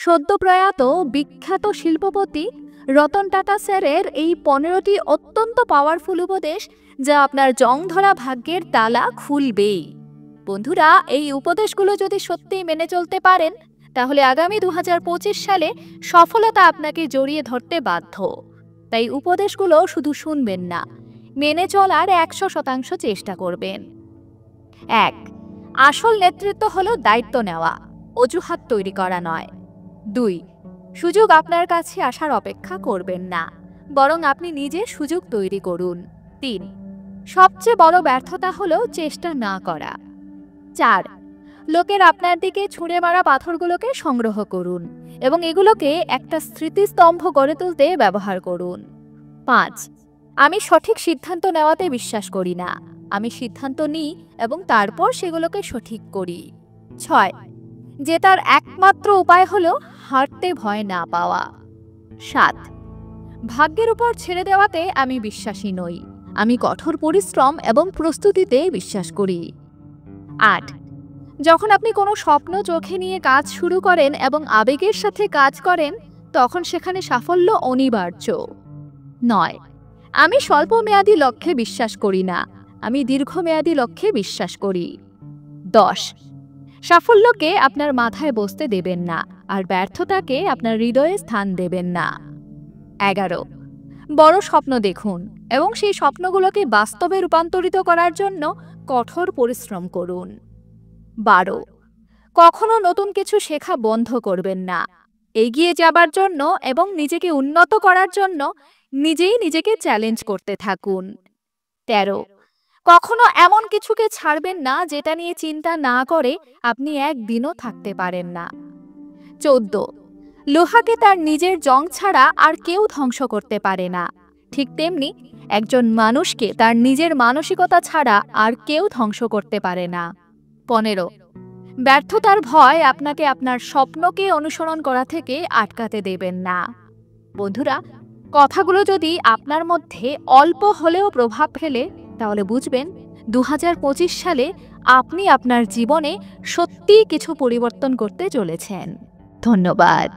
সদ্য প্রয়াত বিখ্যাত শিল্পপতি রতন টাটা স্যারের এই 15টি অত্যন্ত পাওয়ারফুল উপদেশ, যা আপনার জং ধরা ভাগ্যের তালা খুলবেই। বন্ধুরা, এই উপদেশগুলো যদি সত্যিই মেনে চলতে পারেন, তাহলে আগামী 2025 সালে সফলতা আপনাকে জড়িয়ে ধরতে বাধ্য। তাই উপদেশগুলো শুধু শুনবেন না, মেনে চলার 100% চেষ্টা করবেন। 1. আসল নেতৃত্ব হলো দায়িত্ব নেওয়া, অজুহাত তৈরি করা নয়। 2. সুযোগ আপনার কাছে আসার অপেক্ষা করবেন না, বরং আপনি নিজে সুযোগ তৈরি করুন। 3. সবচেয়ে বড় ব্যর্থতা হলো চেষ্টা না করা। 4. লোকের আপনার দিকে ছুঁড়ে মারা পাথরগুলোকে সংগ্রহ করুন এবং এগুলোকে একটা স্মৃতিস্তম্ভ গড়ে তুলতে ব্যবহার করুন। 5. আমি সঠিক সিদ্ধান্ত নেওয়াতে বিশ্বাস করি না, আমি সিদ্ধান্ত নিই এবং তারপর সেগুলোকে সঠিক করি। 6. জেতার একমাত্র উপায় হলো হারতে ভয় না পাওয়া। 7. ভাগ্যের উপর ছেড়ে দেওয়াতে আমি বিশ্বাসী নই, আমি কঠোর পরিশ্রম এবং প্রস্তুতিতে বিশ্বাস করি। 8. যখন আপনি কোনো স্বপ্ন চোখে নিয়ে কাজ শুরু করেন এবং আবেগের সাথে কাজ করেন, তখন সেখানে সাফল্য অনিবার্য। 9. আমি স্বল্পমেয়াদী লক্ষ্যে বিশ্বাস করি না, আমি দীর্ঘমেয়াদী লক্ষ্যে বিশ্বাস করি। 10. সাফল্যকে আপনার মাথায় বসতে দেবেন না, আর ব্যর্থতাকে আপনার হৃদয়ে স্থান দেবেন না। 11. বড় স্বপ্ন দেখুন এবং সেই স্বপ্নগুলোকে বাস্তবে রূপান্তরিত করার জন্য কঠোর পরিশ্রম করুন। 12. কখনো নতুন কিছু শেখা বন্ধ করবেন না, এগিয়ে যাবার জন্য এবং নিজেকে উন্নত করার জন্য নিজেই নিজেকে চ্যালেঞ্জ করতে থাকুন। 13. কখনো এমন কিছুকে ছাড়বেন না যেটা নিয়ে চিন্তা না করে আপনি একদিনও থাকতে পারেন না। 14. লোহাকে তার নিজের জং ছাড়া আর কেউ ধ্বংস করতে পারে না, ঠিক তেমনি একজন মানুষকে তার নিজের মানসিকতা ছাড়া আর কেউ ধ্বংস করতে পারে না। 15. ব্যর্থতার ভয় আপনাকে আপনার স্বপ্নকে অনুসরণ করা থেকে আটকাতে দেবেন না। বন্ধুরা, কথাগুলো যদি আপনার মধ্যে অল্প হলেও প্রভাব ফেলে, তাহলে বুঝবেন 2025 সালে আপনি আপনার জীবনে সত্যিই কিছু পরিবর্তন করতে চলেছেন। ধন্যবাদ।